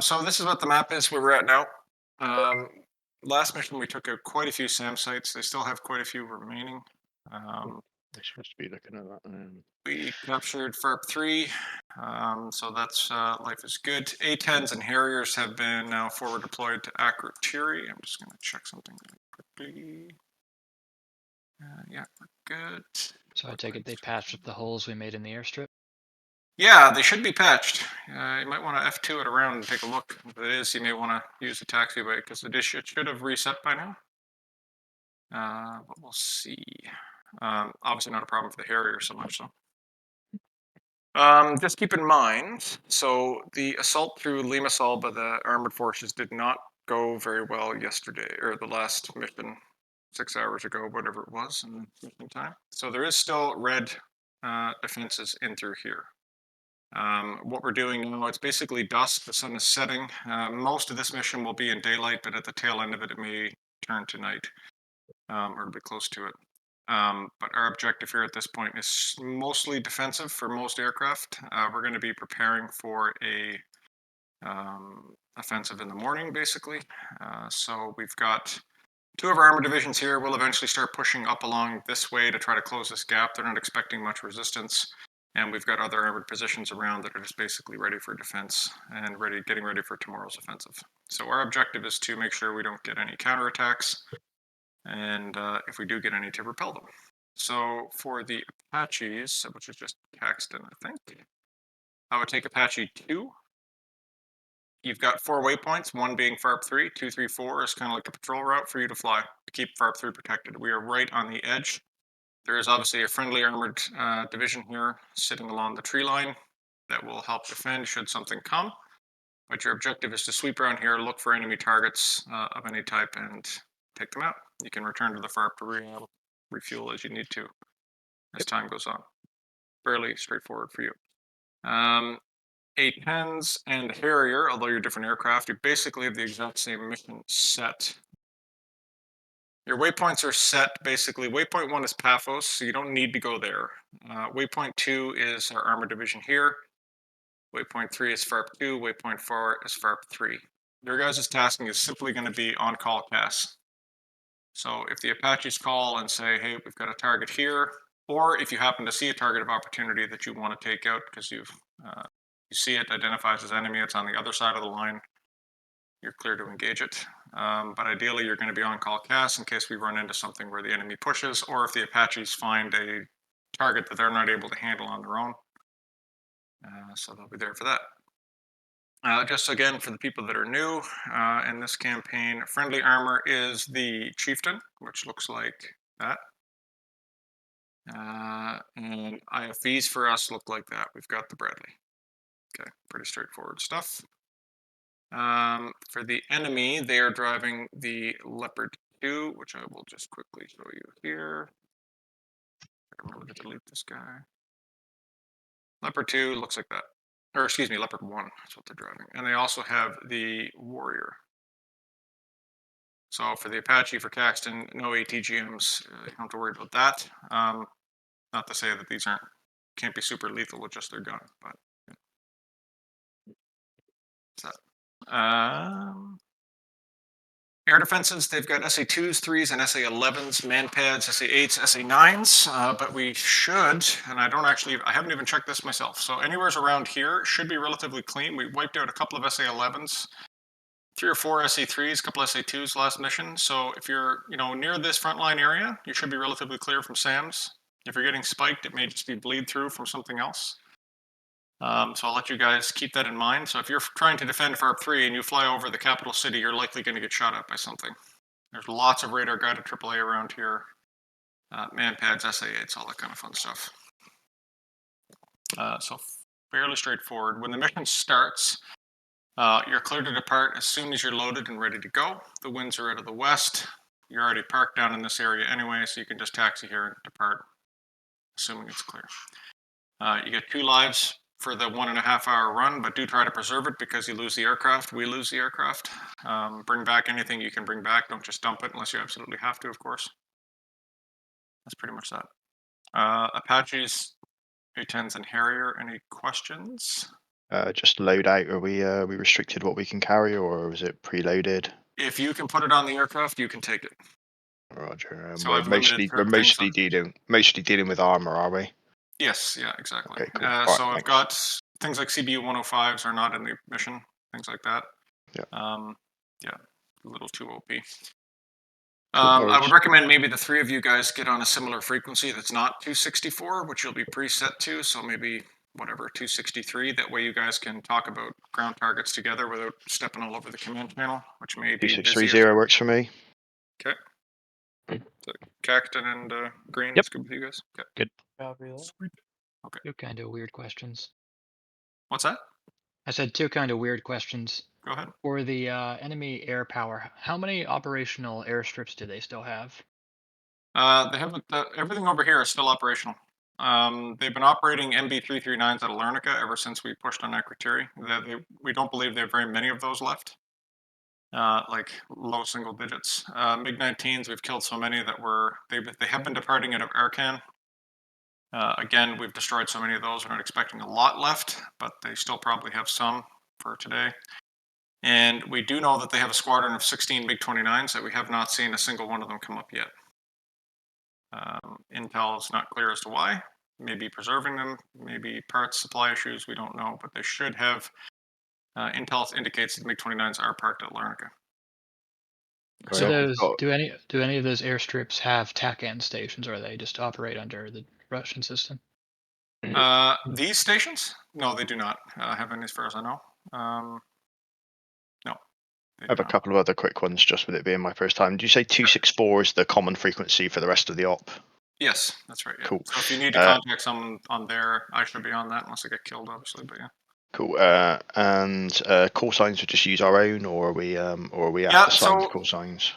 So this is what the map is where we're at now. Um, Last mission we took out quite a few SAM sites. They still have quite a few remaining. I supposed to be looking at that. We captured FARP 3, so that's life is good. A-10s and Harriers have been now forward deployed to H.A.R.M. I'm just going to check something really quickly. Yeah, we're good. So I take it they patched up the holes we made in the airstrip? Yeah, they should be patched. You might want to F2 it around and take a look. If it is, you may want to use the Tacview because it should have reset by now. But we'll see. Obviously not a problem for the Harrier so much, so. Just keep in mind, so the assault through Limassol by the armored forces did not go very well yesterday, or the last mission 6 hours ago, whatever it was in mission time. So there is still red defenses in through here. What we're doing now, it's basically dusk, the sun is setting. Most of this mission will be in daylight, but at the tail end of it, it may turn to night, or be close to it. But our objective here at this point is mostly defensive for most aircraft. We're going to be preparing for a offensive in the morning, basically. So we've got 2 of our armor divisions here. We'll eventually start pushing up along this way to try to close this gap. They're not expecting much resistance. And we've got other armored positions around that are just basically ready for defense and getting ready for tomorrow's offensive. So our objective is to make sure we don't get any counterattacks, and if we do get any, to repel them. So for the Apaches, which is just Caxton, I think, I would take Apache 2. You've got 4 waypoints, one being FARP 3, 2, 3, 4 is kind of like a patrol route for you to fly to keep FARP 3 protected. We are right on the edge. There is obviously a friendly armored division here sitting along the tree line that will help defend should something come. But your objective is to sweep around here, look for enemy targets of any type, and take them out. You can return to the FARP to refuel as you need to as time goes on. Fairly straightforward for you. A-10s and Harrier, although you're different aircraft, you basically have the exact same mission set. Your waypoints are set, basically. Waypoint 1 is Paphos, so you don't need to go there. Waypoint 2 is our armor division here. Waypoint 3 is FARP 2. Waypoint 4 is FARP 3. Your guys' tasking is simply going to be on-call CAS. So if the Apaches call and say, hey, we've got a target here, or if you happen to see a target of opportunity that you want to take out because you see it identifies as enemy, it's on the other side of the line, you're clear to engage it. But ideally, you're going to be on call CAS in case we run into something where the enemy pushes, or if the Apaches find a target that they're not able to handle on their own. So they'll be there for that. Just again, for the people that are new in this campaign, friendly armor is the Chieftain, which looks like that. And IFVs for us look like that. We've got the Bradley. Okay, pretty straightforward stuff. For the enemy, they are driving the Leopard 2, which I will just quickly show you here. I remember to delete this guy. Leopard 2 looks like that. Or excuse me, Leopard 1, that's what they're driving. And they also have the Warrior. So for the Apache, for Caxton, no ATGMs, you don't have to worry about that. Not to say that these can't be super lethal with just their gun, but that's that. Air defenses, they've got SA2s, 3s, and SA11s, man pads, SA8s, SA9s, but we should, and I haven't even checked this myself, so anywhere's around here should be relatively clean. We wiped out a couple of SA11s, 3 or 4 SA3s, a couple of SA2s last mission, so if you're near this frontline area, you should be relatively clear from SAMs. If you're getting spiked, it may just be bleed through from something else. So I'll let you guys keep that in mind. So if you're trying to defend FARP 3 and you fly over the capital city, you're likely going to get shot at by something. There's lots of radar guided AAA around here. Man pads, SA8s, all that kind of fun stuff. So fairly straightforward. When the mission starts, you're clear to depart as soon as you're loaded and ready to go. The winds are out of the west. You're already parked down in this area anyway, so you can just taxi here and depart, assuming it's clear. You get 2 lives for the 1.5 hour run, but do try to preserve it because you lose the aircraft. We lose the aircraft. Bring back anything you can bring back. Don't just dump it unless you absolutely have to, of course. That's pretty much that. Apaches, A-10s, and Harrier, any questions? Just loadout. Are we restricted what we can carry, or is it preloaded? If you can put it on the aircraft, you can take it. Roger. So We're I've limited we're certain things on. mostly dealing with armor, are we? Yes, yeah, exactly. Okay, cool. Alright, So I've thanks. got things like CBU 105s are not in the mission, things like that. Yeah. Yeah, a little too OP. Cool, no I worries. would recommend maybe the three of you guys get on a similar frequency that's not 264, which you'll be preset to. So maybe whatever 263. That way you guys can talk about ground targets together without stepping all over the command channel, which may be busier. 2630 works for me. Okay. So Cacton and Green Yep. is good with you guys. Okay. Good. Sweet. Okay. Two kind of weird questions. What's that? I said two kind of weird questions. Go ahead. For the enemy air power, how many operational airstrips do they still have? They haven't. Everything over here is still operational. They've been operating MB339s at Alernica ever since we pushed on Akrotiri. We don't believe they have very many of those left. Like low single digits. MiG-19s, we've killed so many that they have been departing out of Arcan. Again, we've destroyed so many of those. We're not expecting a lot left, but they still probably have some for today. And we do know that they have a squadron of 16 MiG-29s that we have not seen a single one of them come up yet. Intel is not clear as to why. Maybe preserving them, maybe parts supply issues, we don't know, but they should have. Intel indicates that MiG-29s are parked at Larnaca. Do those do any of those airstrips have TACAN stations, or they just operate under the Russian system? These stations? No, they do not have any, as far as I know. No. I have a couple of other quick ones, just with it being my first time. Did you say 264 is the common frequency for the rest of the op? Yes, that's right. Yeah. Cool. So if you need to contact someone on there, I should be on that unless I get killed, obviously. But yeah. Cool. And call signs, we just use our own, or are we have to sign the call signs?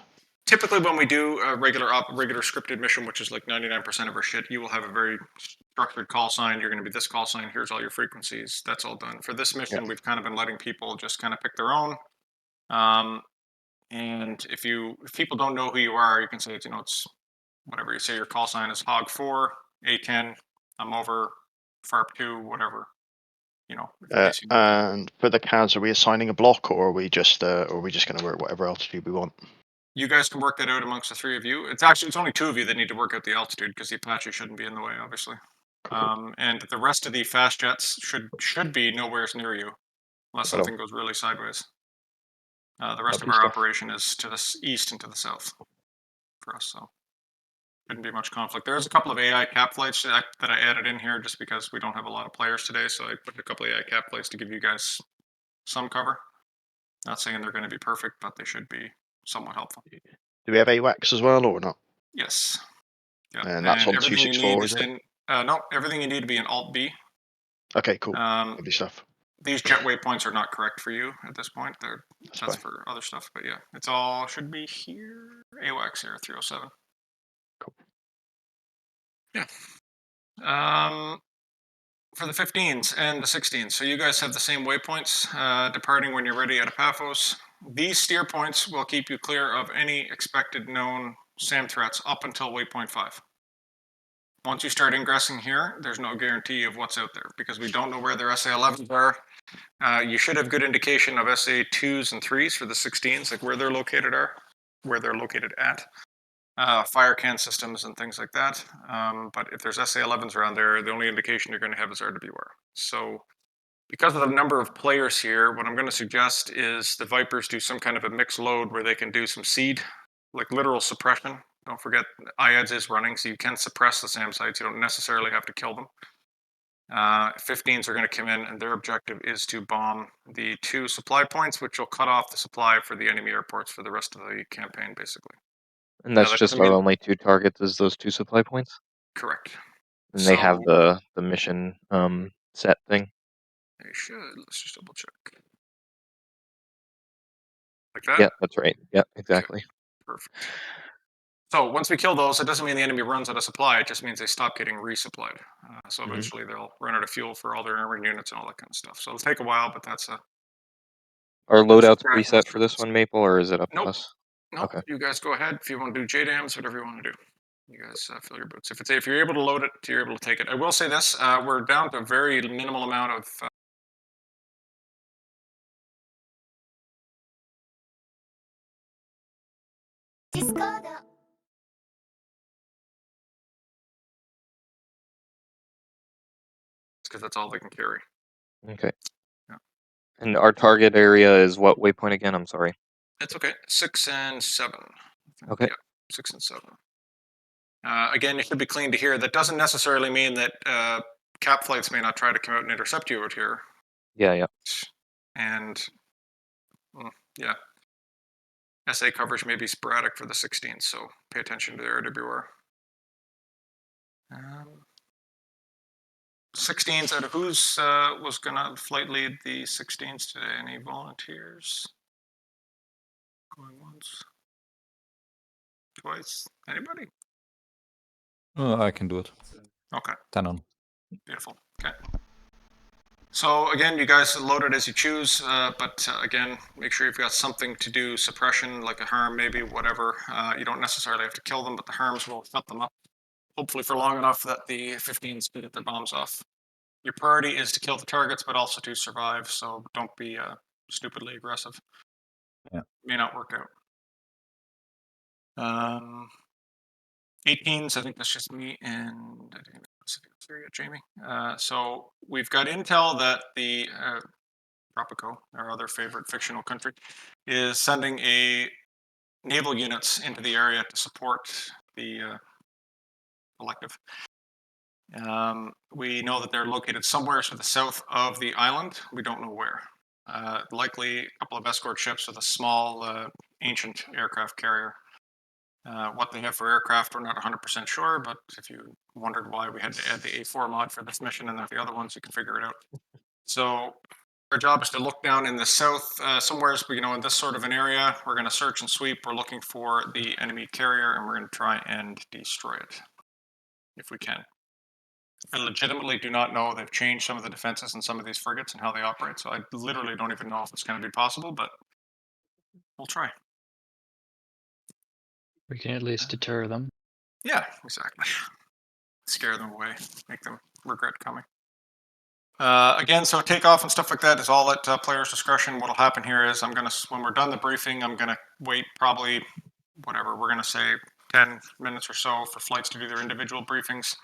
Typically, when we do a regular scripted mission, which is like 99% of our shit, you will have a very structured call sign. You're going to be this call sign. Here's all your frequencies. That's all done. For this mission, we've kind of been letting people just kind of pick their own. And if people don't know who you are, you can say it's whatever you say. Your call sign is Hog 4, A10. I'm over FARP 2, whatever. And for the CAS, are we assigning a block, or are we just going to work whatever altitude we want? You guys can work that out amongst the three of you. It's only two of you that need to work out the altitude because the Apache shouldn't be in the way, obviously. Cool. And the rest of the fast jets should be nowhere near you, unless something goes really sideways. The rest of our operation is to the east and to the south for us, so shouldn't be much conflict. There's a couple of AI cap flights that I added in here just because we don't have a lot of players today, so I put a couple of AI cap flights to give you guys some cover. Not saying they're going to be perfect, but they should be somewhat helpful. Do we have AWACS as well, or not? Yes. Yeah. And that's on 264, is it? No, everything you need to be in Alt B. Okay, cool. Lovely stuff. These jet waypoints are not correct for you at this point. That's for other stuff, but yeah, it's all should be here. AWACS here, 307. Cool. Yeah. For the 15s and the 16s, so you guys have the same waypoints, departing when you're ready at Apaphos. These steer points will keep you clear of any expected known SAM threats up until waypoint 5. Once you start ingressing here, there's no guarantee of what's out there because we don't know where their SA-11s are. You should have good indication of SA-2s and 3s for the 16s, like where they're located at. Fire can systems and things like that. But if there's SA-11s around there, the only indication you're going to have is RWR. So because of the number of players here, what I'm going to suggest is the Vipers do some kind of a mixed load where they can do some seed, like literal suppression. Don't forget, IADS is running, so you can suppress the SAM sites. You don't necessarily have to kill them. 15s are going to come in, and their objective is to bomb the 2 supply points, which will cut off the supply for the enemy airports for the rest of the campaign, basically. And that's just our only 2 targets, is those 2 supply points? Correct. And they have the mission set thing? They should. Let's just double check. Like that? Yeah, that's right. Yeah, exactly. Okay. Perfect. So once we kill those, it doesn't mean the enemy runs out of supply. It just means they stop getting resupplied. So eventually they'll run out of fuel for all their armored units and all that kind of stuff. So it'll take a while, but that's a... Are loadouts preset for this one, Maple, or is it up to us? Nope. Okay. You guys go ahead. If you want to do JDAMs, whatever you want to do. You guys fill your boots. If you're able to load it, you're able to take it. I will say this, we're down to a very minimal amount of Because that's all they can carry. Okay. Yeah. And our target area is what waypoint again? I'm sorry. It's okay. 6 and 7. Okay. Yeah, 6 and 7. Again, you should be clean to here. That doesn't necessarily mean that cap flights may not try to come out and intercept you out here. Yeah. And yeah, SA coverage may be sporadic for the 16th, so pay attention to their AWR. 16s out of who's was gonna flight lead the 16s today? Any volunteers? Going once, twice. Anybody? I can do it. Okay. 10 on. Beautiful. Okay. So again, you guys load it as you choose, but again, make sure you've got something to do suppression, like a H.A.R.M, maybe, whatever. You don't necessarily have to kill them, but the H.A.R.Ms will shut them up, hopefully for long enough that the 15s can get their bombs off. Your priority is to kill the targets, but also to survive, so don't be stupidly aggressive. Yeah. May not work out. 18s, I think that's just me and I didn't see yet, Jamie. So we've got intel that the Tropico, our other favorite fictional country, is sending naval units into the area to support the collective. We know that they're located somewhere to the south of the island. We don't know where. Likely a couple of escort ships with a small ancient aircraft carrier. What they have for aircraft, we're not 100% sure, but if you wondered why we had to add the A4 mod for this mission and not the other ones, you can figure it out. So our job is to look down in the south, somewhere, in this sort of an area. We're going to search and sweep. We're looking for the enemy carrier, and we're going to try and destroy it if we can. I legitimately do not know. They've changed some of the defenses in some of these frigates and how they operate, so I literally don't even know if it's going to be possible, but we'll try. We can at least deter them. Yeah, exactly. Scare them away, make them regret coming. Again, so takeoff and stuff like that is all at player's discretion. What'll happen here is when we're done the briefing, I'm gonna wait probably, whatever, we're gonna say 10 minutes or so for flights to do their individual briefings.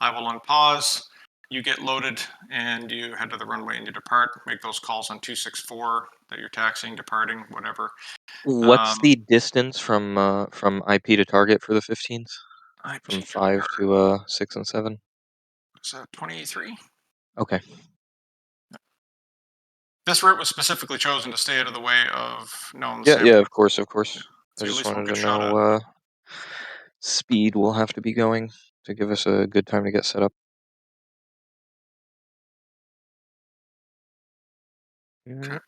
I will unpause, you get loaded, and you head to the runway and you depart. Make those calls on 264 that you're taxiing, departing, whatever. What's the distance from IP to target for the 15s? From 5 to 6 and 7? Is that 23? Okay. This route was specifically chosen to stay out of the way of known. Yeah, of course. So I just wanted to know speed will have to be going to give us a good time to get set up. Okay.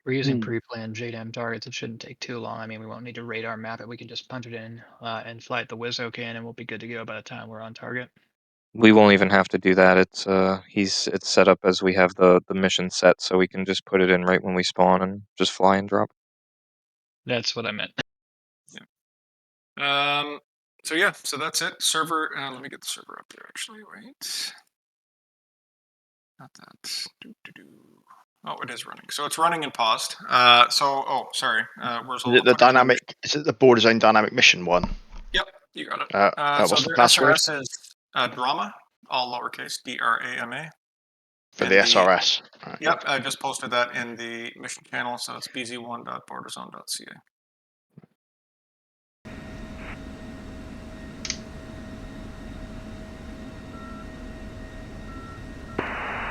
We're using pre-planned JDAM targets. It shouldn't take too long. I mean, we won't need to radar map it. We can just punch it in and fly it the Wizzo can, and we'll be good to go by the time we're on target. We won't even have to do that. It's set up as we have the mission set, so we can just put it in right when we spawn and just fly and drop. That's what I meant. Yeah. So that's it. Server. Let me get the server up there. Actually, wait. Not that. Oh, it is running. So it's running and paused. Sorry. Where's all the dynamic? Is it the border zone dynamic mission one? Yep, you got it. What's the password? SRS is drama, all lowercase, DRAMA. For the SRS. Yep, I just posted that in the mission channel, so it's bz1.borderzone.ca.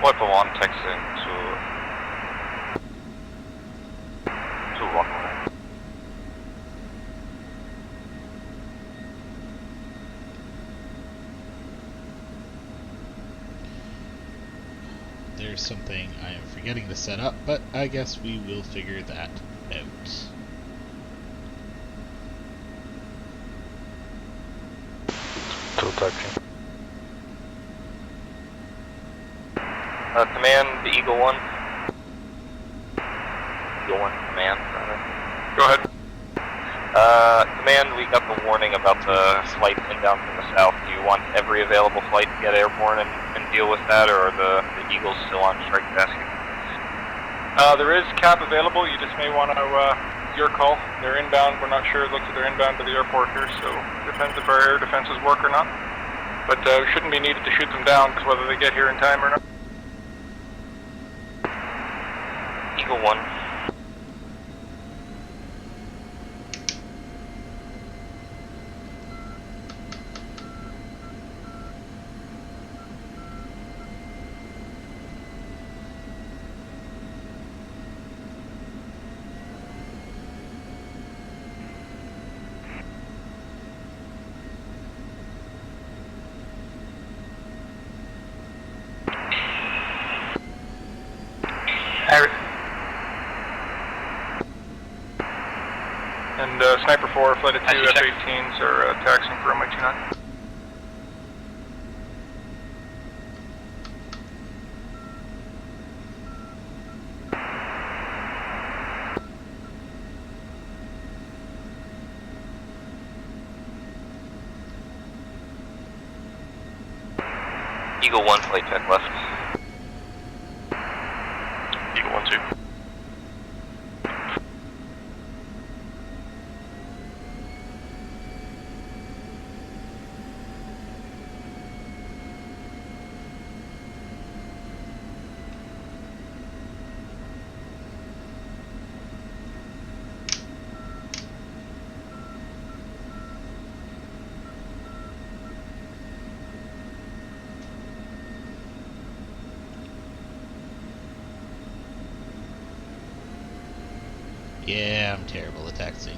Wiper 1 texting to runway. There's something I am forgetting to set up, but I guess we will figure that out. Still touching. Command, the Eagle 1. Eagle 1, command. Go ahead. Command, we got the warning about the flight inbound from the south. Do you want every available flight to get airborne and deal with that, or are the Eagles still on strike basket? There is cap available. You just may want to your call. They're inbound. We're not sure. It looks like they're inbound to the airport here, so depends if our air defenses work or not. But shouldn't be needed to shoot them down, because whether they get here in time or not. Eagle 1. And Sniper 4, Flight of 2 F-18s are taxiing for MI-29. Eagle 1, flight check left. Eagle 1-2. Yeah, I'm terrible at taxiing.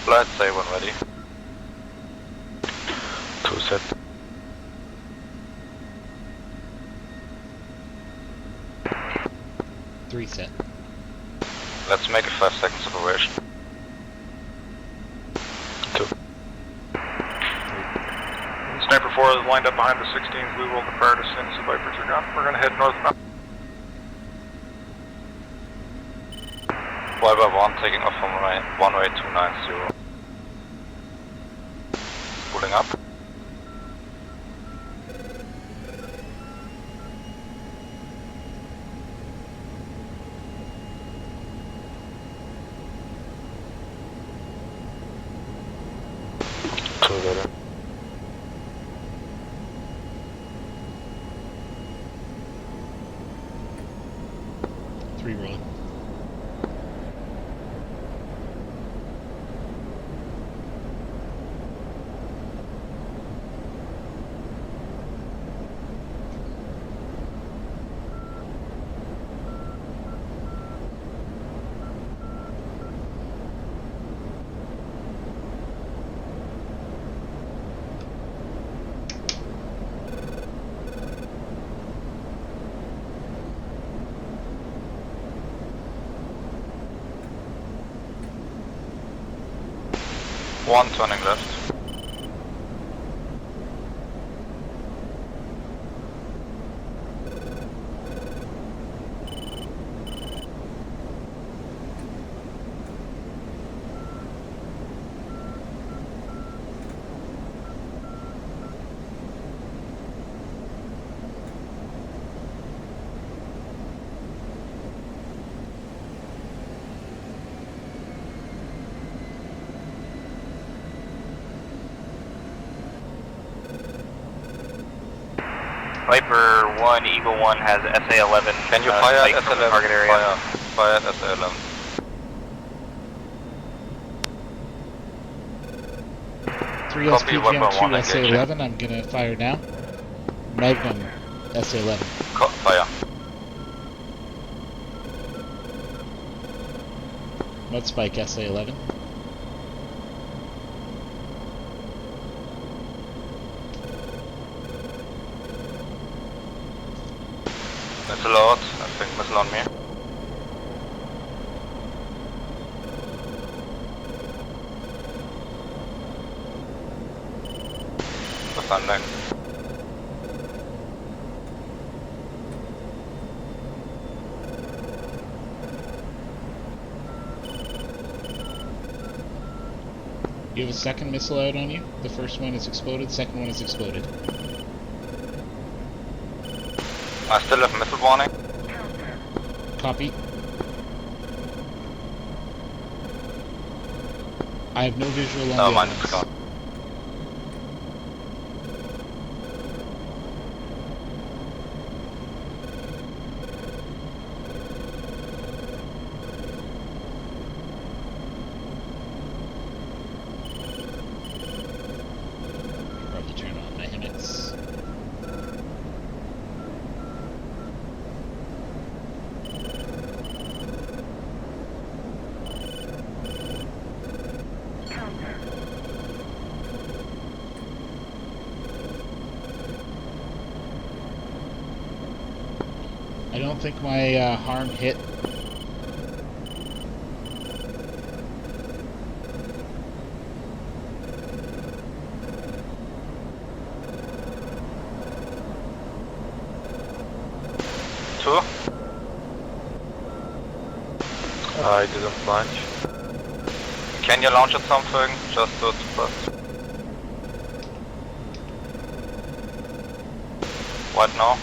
Flight say when ready. 2 set. Three set. Let's make a 5 second separation. 2. Sniper 4 is lined up behind the 16s. We will depart as soon as the Vipers are gone. We're going to head northbound. Viper 1 taking off from runway 290. Pulling up. Three rolling. One turning left. Viper 1, Eagle 1 has SA-11. Can you fire at SA-11? Target area. Fire at SA-11. Three Copy, SPGM, Viper 1 two engaging. SA-11. I'm gonna fire now. Magnum SA-11. Fire. Mudspike SA-11. Missile out. I think missile on me. Descending. You have a second missile out on you. The first one is exploded, second one is exploded. I still have missile warning. Copy. I have no visual on Oh, the mine other is ones. gone. Probably turn on my HIMX. I don't think my H.A.R.M hit. Two. I didn't launch. Can you launch at something? Just to bust. What now?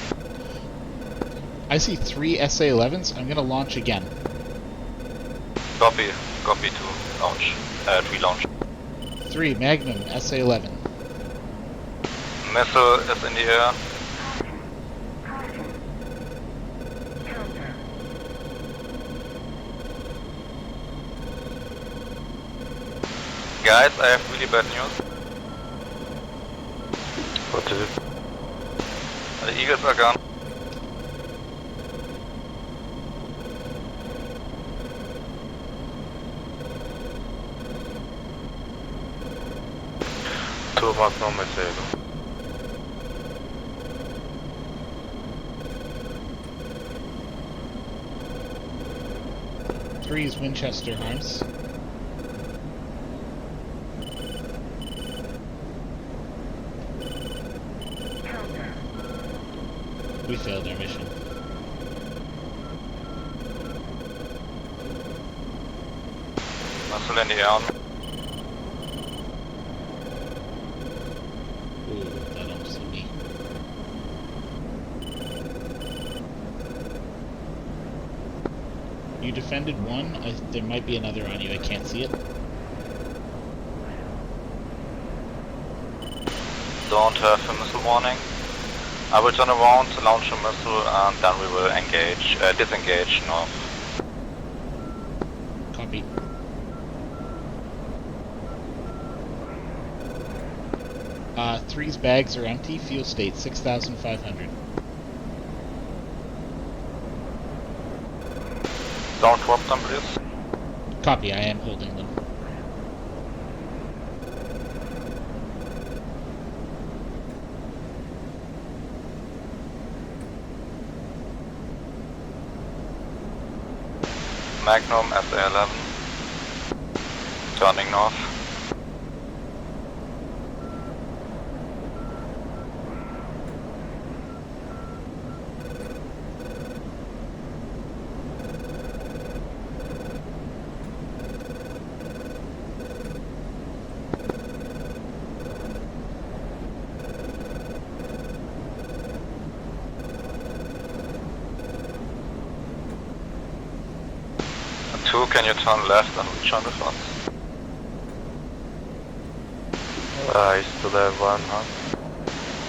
I see 3 SA-11s. I'm gonna launch again. Copy. Copy to launch. Relaunch. 3 Magnum SA-11. Missile is in the air. Guys, I have really bad news. What is it? The Eagles are gone. Two Magnum missile. 3 is Winchester H.A.R.Ms. We failed our mission. Missile in the air. Ooh, that almost hit me. You defended one. There might be another on you. I can't see it. Don't have a missile warning. I will turn around, launch a missile, and then we will engage, disengage north. Copy. Three's bags are empty. Fuel state 6,500. Don't drop them, please. Copy. I am holding them. Magnum SA-11. Turning north. Two, can you turn left and reach on the front? I still have one, huh?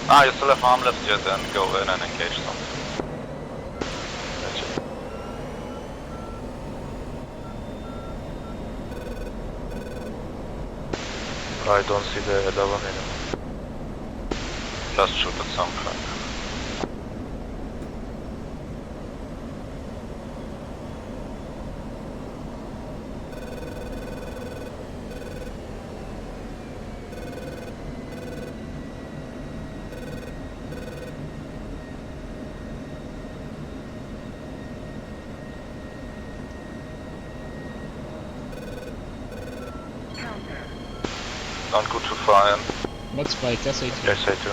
Ah, you still have arm left here, then go in and engage something. Gotcha. I don't see the 11 anymore. Just shoot at some crack. Don't go too far in. What spike? SA2. Yes, I do.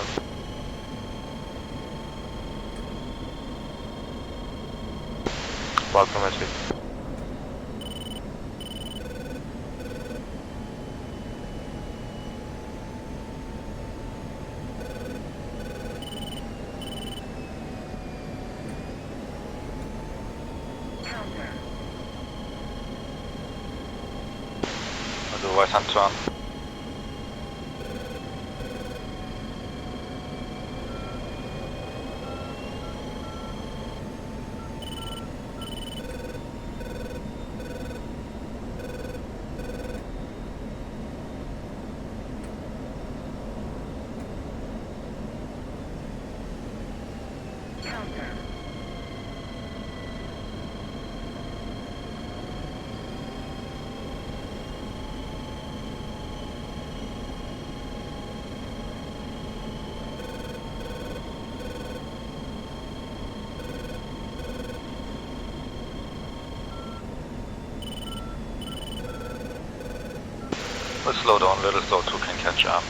Welcome, I see. right hand turn. Let's slow down a little so 2 can catch up.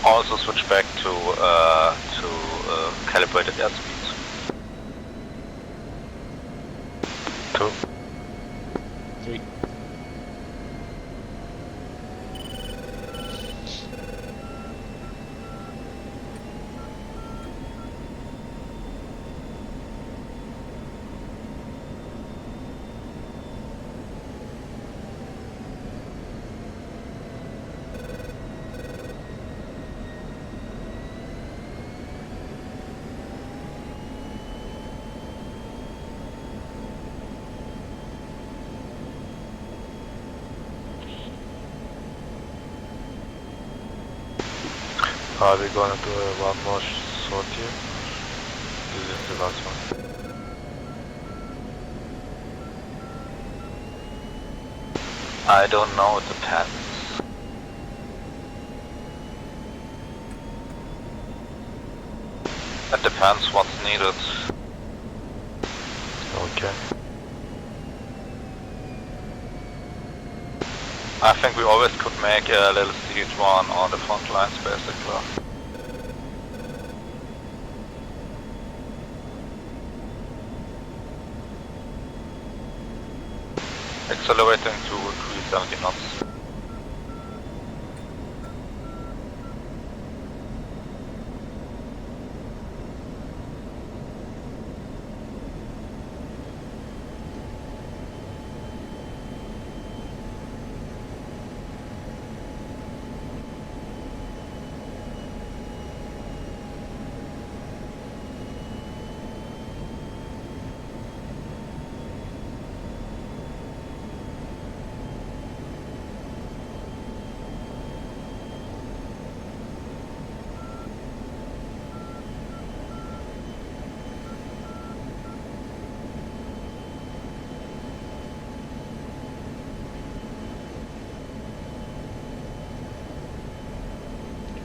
Also switch back to calibrated airspeed. 2. 3. Are we gonna do one more sortie? This is the last one. I don't know, it depends. It depends what's needed. Okay. I think we always could make a little siege one on the front lines basically. Accelerating to 370 knots.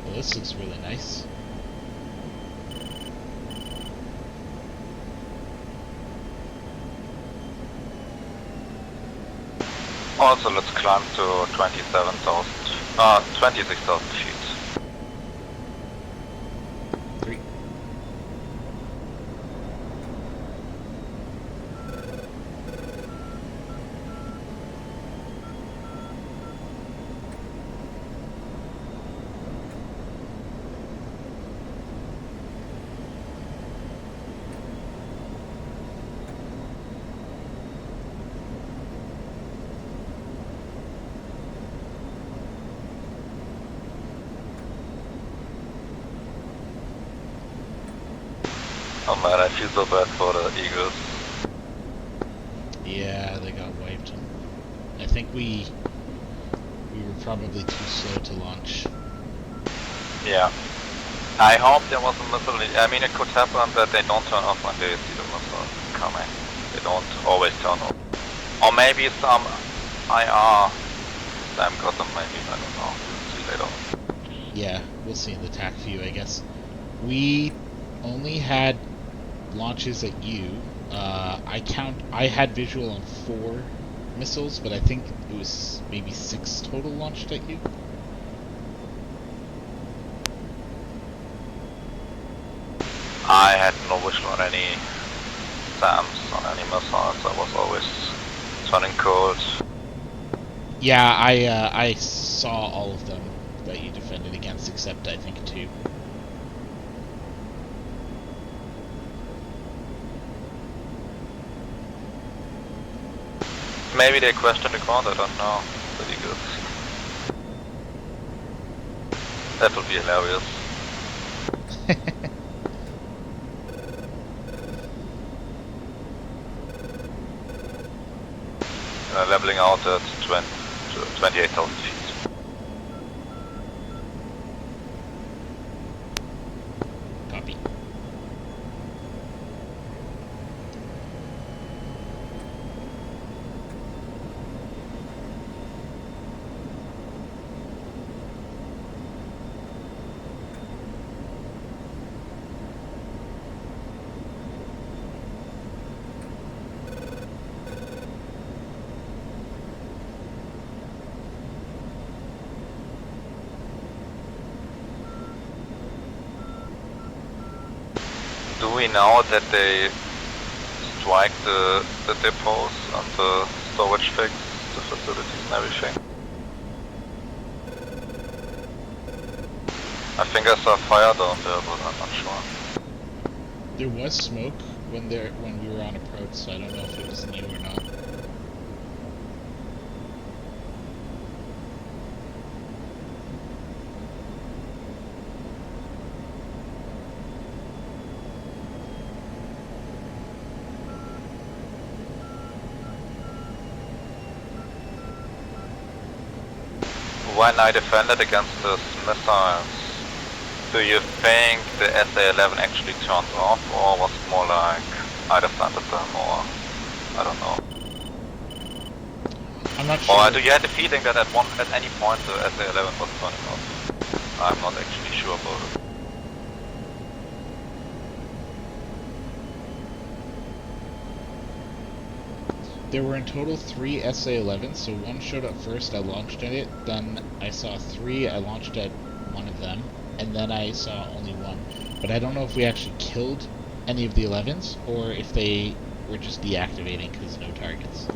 Well, this looks really nice. Also, let's climb to 26,000 feet. 3. Oh man, I feel so bad for the Eagles. Yeah, they got wiped. I think we were probably too slow to launch. Yeah. I hope there was a missile. I mean, it could happen that they don't turn off when they see the missile coming. They don't always turn off. Or maybe some IR Sam got them, maybe. I don't know. We'll see later. Yeah, we'll see in the Tacview, I guess. We only had launches at U. I had visual on 4 missiles, but I think it was maybe 6 total launched at U. I had no visual on any SAMs, on any missiles. I was always turning cold. Yeah, I saw all of them that you defended against, except I think 2. Maybe they questioned the ground, I don't know. Pretty good. That would be hilarious. Leveling out at 28,000 feet. Copy. Do we know that they strike the depots and the storage things, the facilities and everything? I think I saw fire down there, but I'm not sure. There was smoke when we were on approach, so I don't know if it was new or not. When I defended against the missiles, do you think the SA-11 actually turned off, or was it more like I defended them, or I don't know? I'm not sure. Or do you have the feeling that at any point the SA-11 was turning off? I'm not actually sure about it. There were in total 3 SA-11s, so 1 showed up first, I launched at it, then I saw 3, I launched at one of them, and then I saw only 1. But I don't know if we actually killed any of the 11s, or if they were just deactivating because no targets.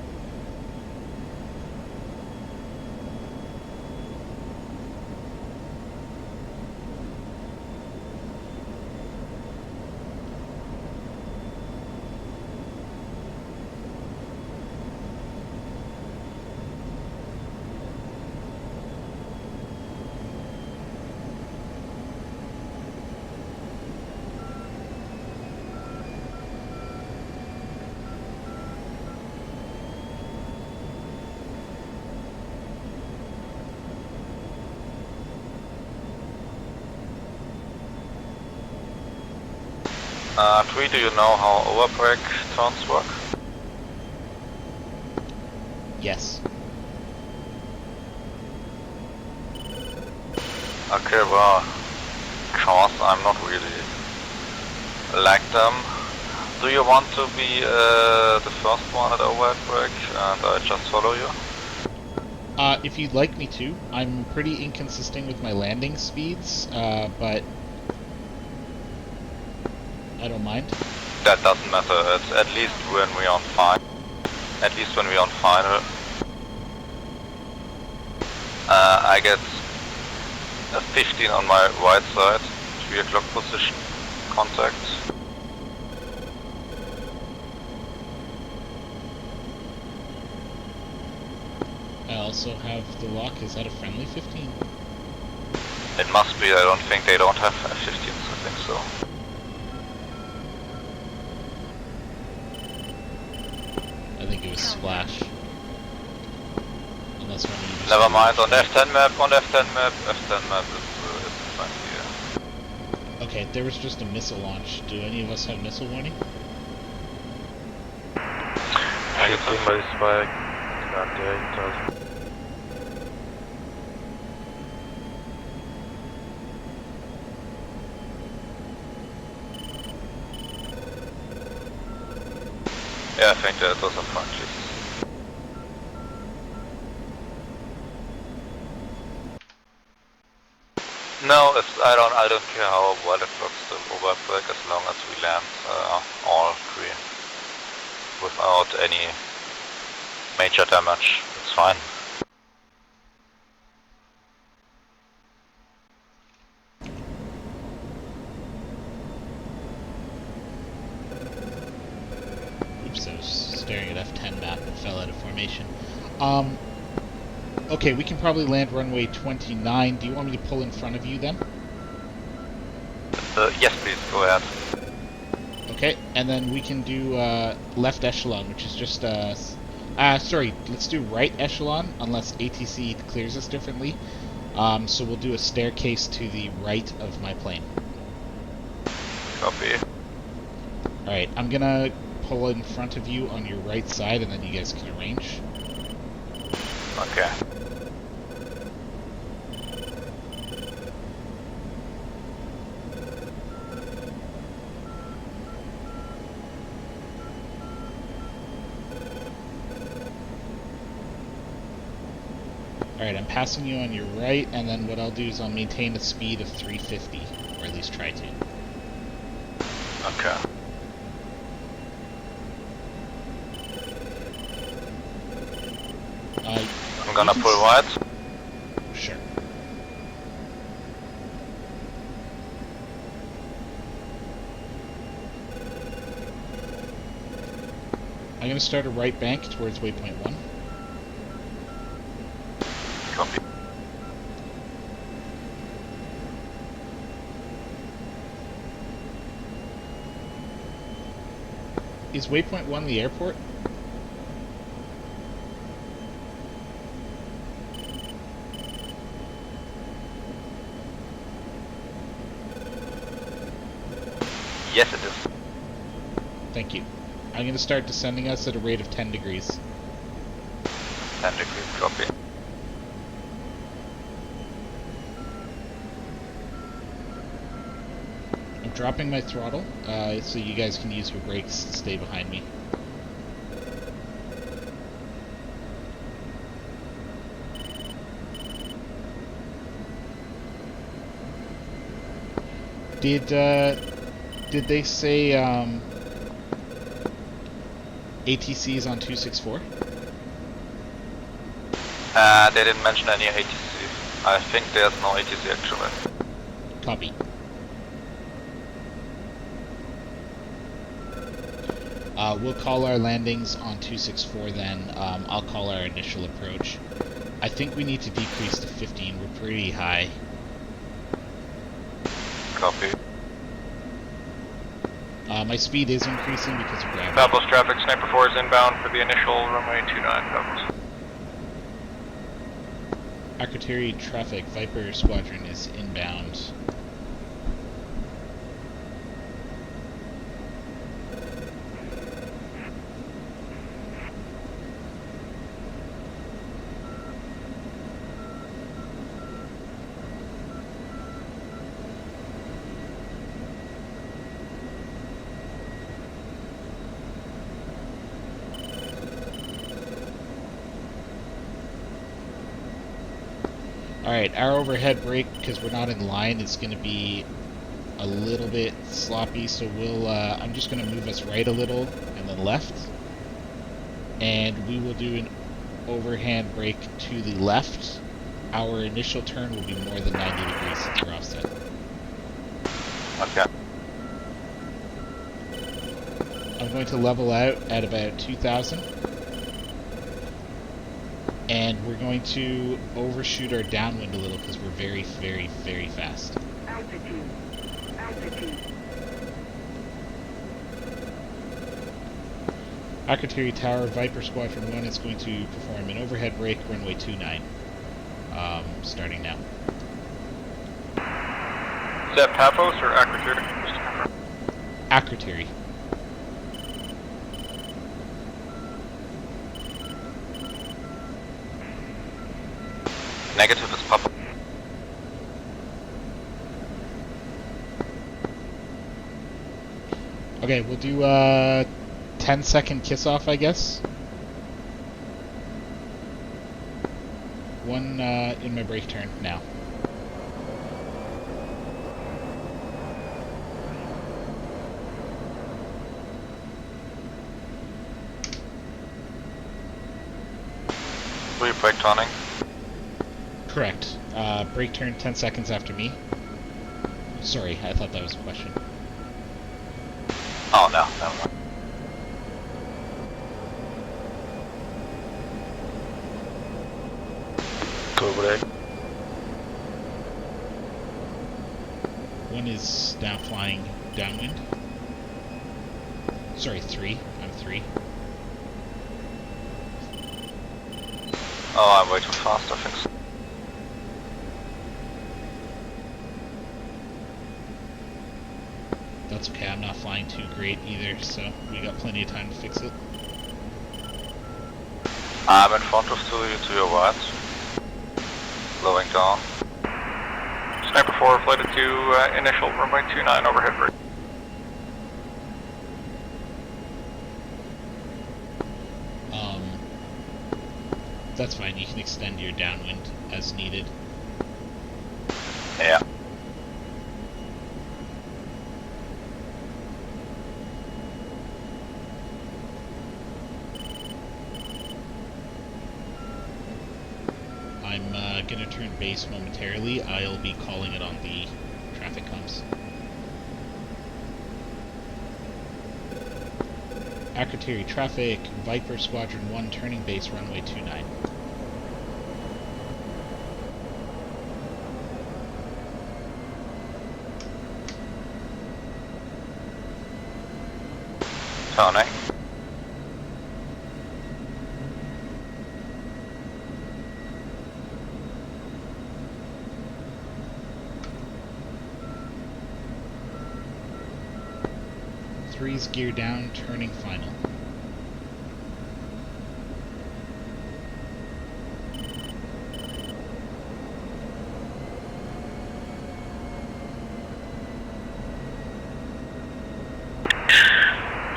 Tree, do you know how overbreak turns work? Yes. Okay, well, cause I'm not really like them. Do you want to be the first one at overbreak and I just follow you? If you'd like me to. I'm pretty inconsistent with my landing speeds, but I don't mind. That doesn't matter, it's at least when we're on final. At least when we're on final. I get a 15 on my right side, 3 o'clock position, contact. I also have the lock. Is that a friendly 15? It must be, I don't think they don't have F-15s, I think so. I think it was Splash. Unless one of you just Never mind, on F10 map, F10 map is friendly, yeah. Okay, there was just a missile launch. Do any of us have missile warning? Somebody's spike. Yeah, it does. Yeah, I think that was a friendly. No, I don't care how well it looks to overbreak as long as we land all 3 without any major damage. It's fine. because I was staring at F10 map and fell out of formation. Okay, we can probably land runway 29. Do you want me to pull in front of you then? Yes, please, go ahead. Okay, and then we can do left echelon, which is just sorry, let's do right echelon unless ATC clears us differently. So we'll do a staircase to the right of my plane. Copy. Alright, I'm gonna pull in front of you on your right side and then you guys can arrange. Okay. Alright, I'm passing you on your right, and then what I'll do is I'll maintain a speed of 350, or at least try to. Okay. I'm gonna pull wide. Sure. I'm gonna start a right bank towards waypoint 1. Copy. Is waypoint 1 the airport? Yes, it is. Thank you. I'm gonna start descending us at a rate of 10 degrees. 10 degrees, copy. I'm dropping my throttle, so you guys can use your brakes to stay behind me. Did they say ATC is on 264? They didn't mention any ATC. I think there's no ATC actually. Copy. We'll call our landings on 264 then. I'll call our initial approach. I think we need to decrease to 15. We're pretty high. Copy. My speed is increasing because of gravity. Pebbles traffic, Sniper 4 is inbound for the initial runway 29, Pebbles. Akrotiri traffic, Viper Squadron is inbound. Alright, our overhead brake, because we're not in line, is going to be a little bit sloppy, so we'll, I'm just going to move us right a little, and then left. And we will do an overhand brake to the left. Our initial turn will be more than 90 degrees since we're offset. Okay. I'm going to level out at about 2,000. And we're going to overshoot our downwind a little because we're very, very, very fast. Altitude. Altitude. Akrotiri Tower, Viper Squadron 1 is going to perform an overhead brake, runway 29. Starting now. Is that Paphos or Akrotiri? Akrotiri. Negative is Papa. Okay, we'll do 10-second kiss off, I guess. One in my brake turn now. Were you brake turning? Correct. Brake turn 10 seconds after me. Sorry, I thought that was a question. Oh no, never mind. over there. One is now flying downwind. Sorry, 3. I'm 3. Oh, I'm way too fast, I think so. That's okay, I'm not flying too great either, so we got plenty of time to fix it. I'm in front of to your right. Slowing down. Sniper 4 flighted to initial runway 29 overhead bridge. That's fine, you can extend your downwind as needed. Yeah. I'm gonna turn base momentarily. I'll be calling it on the traffic comms. Akrotiri traffic, Viper Squadron 1 turning base runway 29. Turning. Three's gear down, turning final.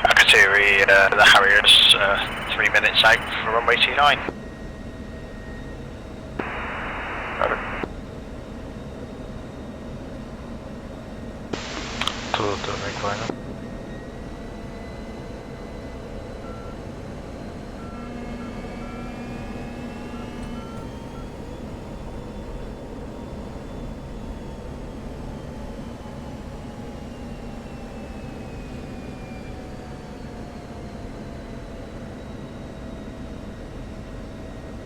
Akrotiri, the Harriers 3 minutes out for runway 29. To the main final.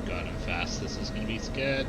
God, I'm fast. This is gonna be sketch.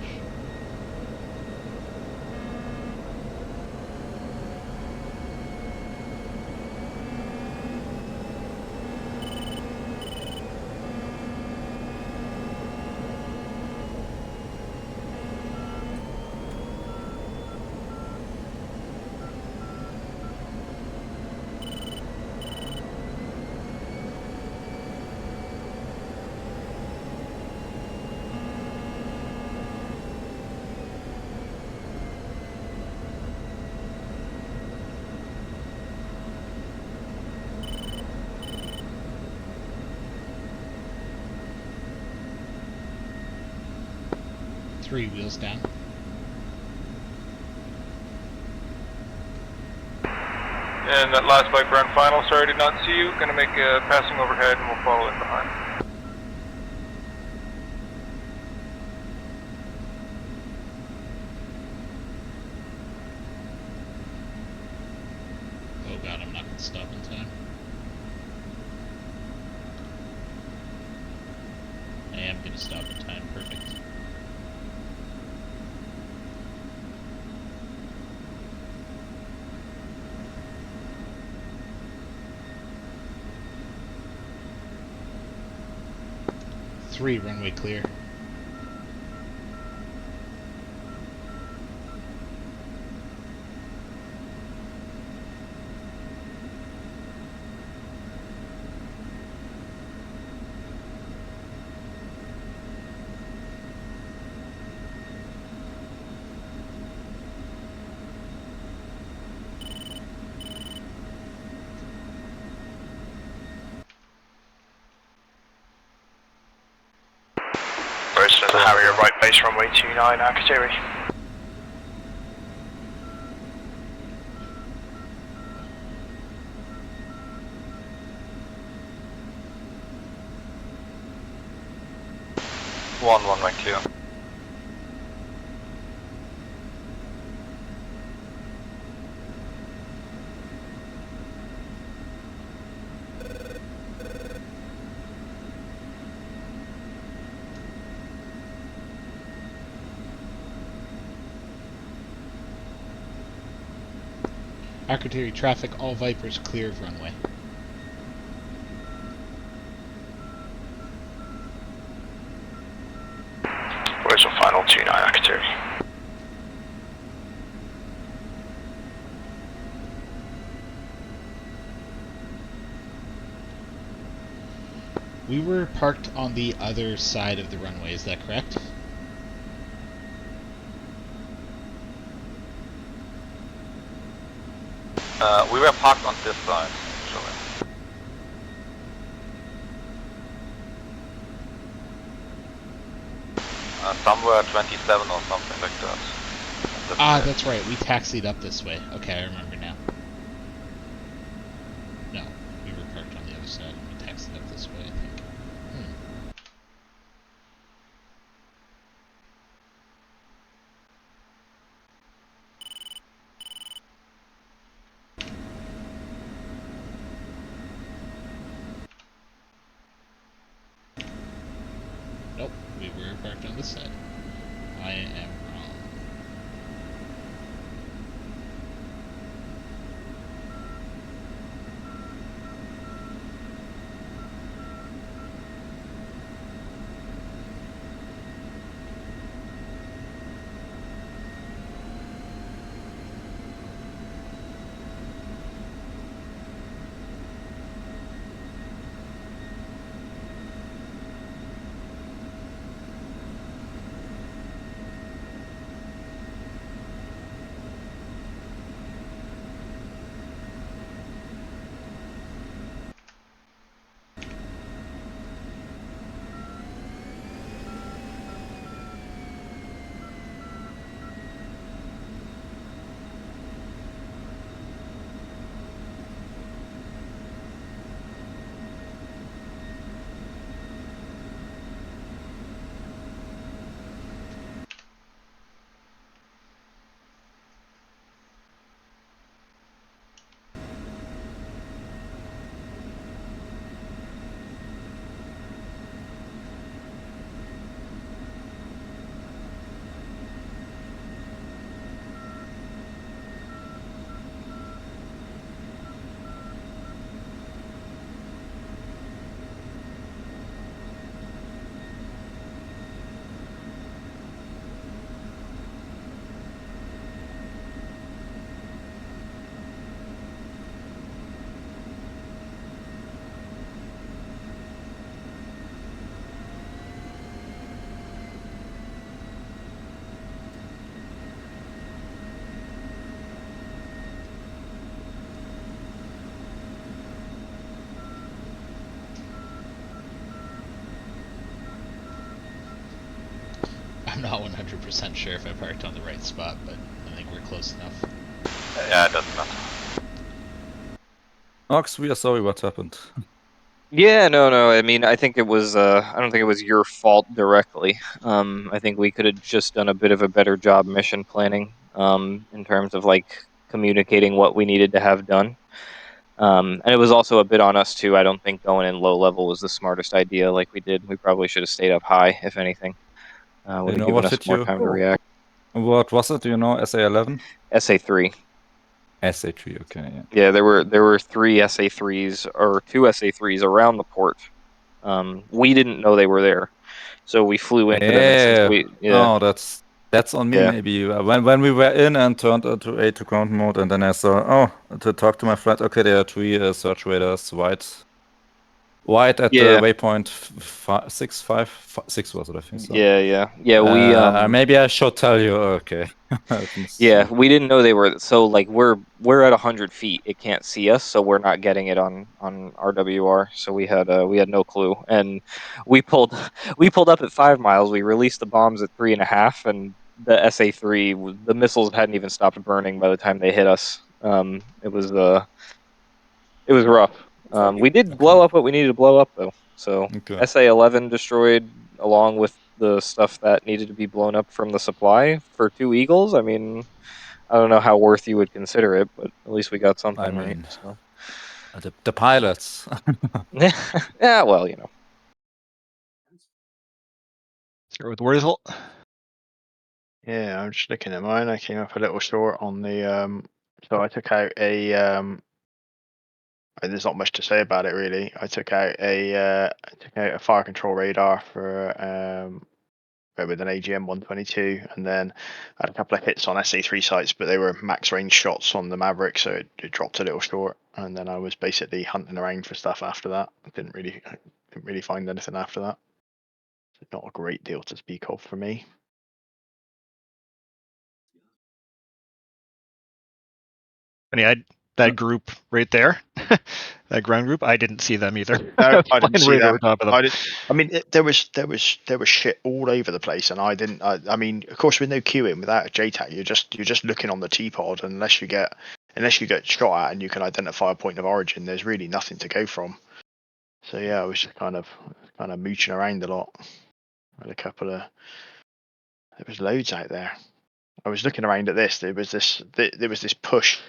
Three wheels down. And that last bike run final, sorry I did not see you. Gonna make a passing overhead and we'll follow in behind. Oh god, I'm not gonna stop in time. I am gonna stop in time, perfect. Three, runway clear. First to the Harrier right base runway 29, Akrotiri. One way clear. Akrotiri traffic, all Vipers clear of runway. Where's the final 29 Akrotiri? We were parked on the other side of the runway, is that correct? We were parked on this side, actually. Somewhere 27 or something like that. That's right. We taxied up this way. Okay, I remember now. No, we were parked on the other side and we taxied up this way, I think. Nope, we were parked on this side. I am wrong. I'm not 100% sure if I parked on the right spot, but I think we're close enough. Yeah, it doesn't matter. Ox, we are sorry what happened. Yeah, no. I mean, I think it was. I don't think it was your fault directly. I think we could have just done a bit of a better job mission planning. In terms of like communicating what we needed to have done. And it was also a bit on us too. I don't think going in low level was the smartest idea. Like we did, we probably should have stayed up high. If anything, would You have know given what us hit more you? time to react. What was it? Do you know SA11? SA3. SA3. Okay. Yeah. Yeah, there were 3 SA3s or 2 SA3s around the port. We didn't know they were there, so we flew into them. And since we, Oh, that's on me Yeah. maybe. When we were in and turned into A to ground mode, and then I saw to talk to my friend. Okay, there are 3 search radars. White at the waypoint 6 was it? I think so. Yeah. We maybe I should tell you. Okay. Yeah, we didn't know they were. So like we're at 100 feet. It can't see us, so we're not getting it on RWR. So we had no clue, and we pulled up at 5 miles. We released the bombs at 3.5, and the SA3 the missiles hadn't even stopped burning by the time they hit us. It was rough. We did blow up what we needed to blow up though. So SA11 destroyed along with the stuff that needed to be blown up from the supply for 2 Eagles. I mean, I don't know how worth you would consider it, but at least we got something right. So the pilots. Yeah, well, you know. Start with Wurzel. Yeah, I'm just looking at mine. I came up a little short on the So I took out a. There's not much to say about it really. I took out a fire control radar for with an AGM 122, and then I had a couple of hits on SA3 sites, but they were max range shots on the Maverick, so it dropped a little short. And then I was basically hunting around for stuff after that. I didn't really find anything after that. Not a great deal to speak of for me. That group right there, that ground group, I didn't see them either. No, I didn't see right them. over top of them. I mean, there was shit all over the place, and I didn't. I mean, of course, with no queuing, without a JTAC, you're just looking on the T-pod, and unless you get shot at and you can identify a point of origin, there's really nothing to go from. So yeah, I was just kind of mooching around a lot. I had a couple of. There was loads out there. I was looking around at this. There was this push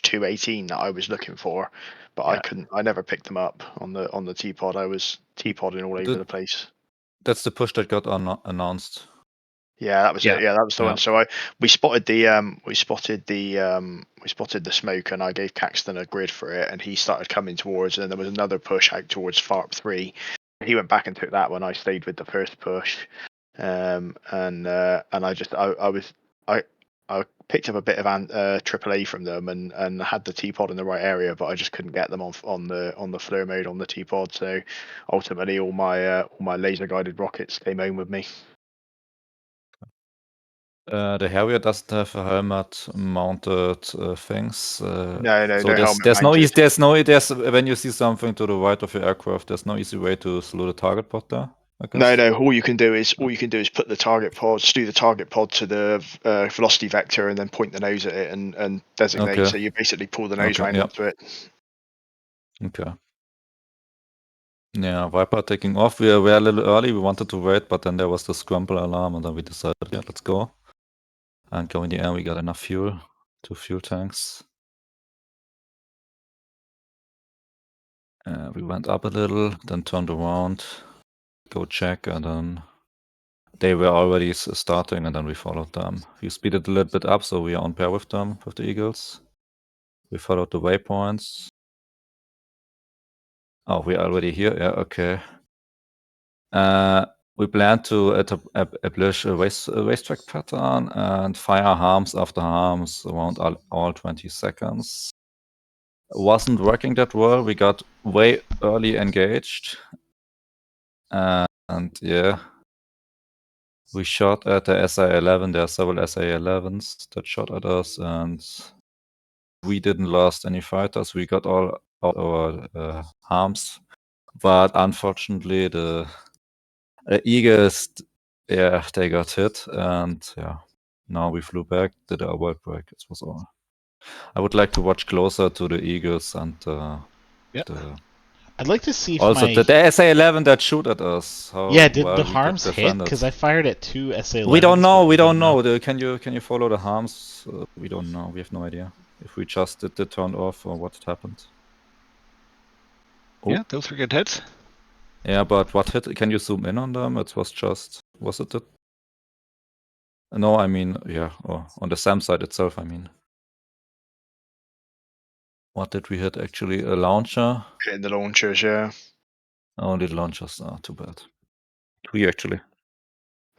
218 that I was looking for, but I couldn't. I never picked them up on the T-pod. I was T-podding all over the place. That's the push that got announced. Yeah, that was it. Yeah, that was the one. So we spotted the smoke, and I gave Caxton a grid for it, and he started coming towards. And then there was another push out towards FARP 3. He went back and took that one. I stayed with the first push, and I picked up a bit of AAA from them and had the T-pod in the right area, but I just couldn't get them on the flare mode on the T-pod. So ultimately, all my laser guided rockets came home with me. The Harrier doesn't have a helmet mounted things. No, so there's no easy. There's when you see something to the right of your aircraft, there's no easy way to slow the target pod there. No. All you can do is put the target pod, stew the target pod to the velocity vector, and then point the nose at it and designate. Okay. So you basically pull the nose round onto it. Okay. Yeah, Viper taking off. We were a little early. We wanted to wait, but then there was the scramble alarm, and then we decided, yeah, let's go. And go in the air. We got enough fuel, 2 fuel tanks. We went up a little, then turned around, go check, and then they were already starting, and then we followed them. We speeded a little bit up, so we are on pair with them, with the Eagles. We followed the waypoints. Oh, we're already here. Yeah, okay. We plan to establish a racetrack pattern and fire harms after harms around all 20 seconds. Wasn't working that well. We got way early engaged. And yeah, we shot at the SA-11. There are several SA-11s that shot at us, and we didn't lost any fighters. We got all our harms, but unfortunately the Eagles, yeah, they got hit, and yeah, now we flew back, did our work break. It was all. I would like to watch closer to the Eagles and I'd like to see if also the SA-11 that shoot at us. Did the harms hit? Because I fired at 2 SA-11s. We don't know. We don't know. Can you follow the harms? We don't know. We have no idea if we just did the turn off or what happened. Oh. Yeah, those were good hits. Yeah, but what hit? Can you zoom in on them? It was just. Was it? No, I mean, yeah. Oh, on the SAM side itself, I mean. What did we hit actually? A launcher? Hitting the launchers, yeah. Only the launchers. Oh, too bad. 3 actually.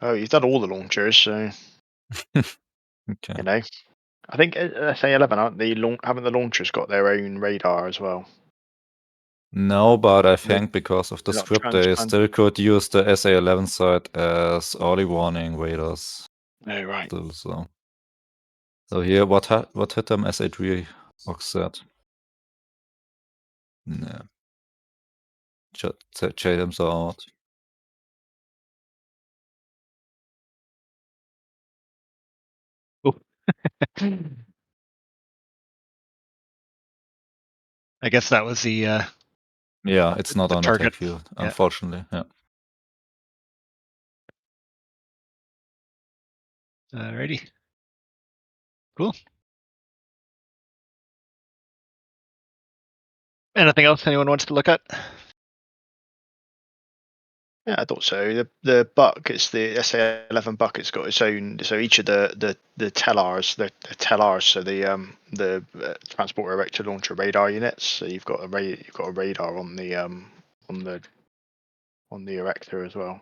Oh, you've done all the launchers, so. Okay. You know, I think SA-11 haven't the launchers got their own radar as well? No, but I think because of the script, they still could use the SA-11 side as early warning radars. Oh, right. Still, so here, what hit them? SA3 Oxset. Yeah. Check them out. I guess that was the. Yeah, it's not on the target. Tacview, unfortunately. Yeah. Alrighty. Cool. Anything else anyone wants to look at? Yeah, I thought so. The buck, it's the SA-11 buck. It's got its own. So each of the TELARs, the TELARs, so the transporter erector launcher radar units. So you've got a radar on the erector as well.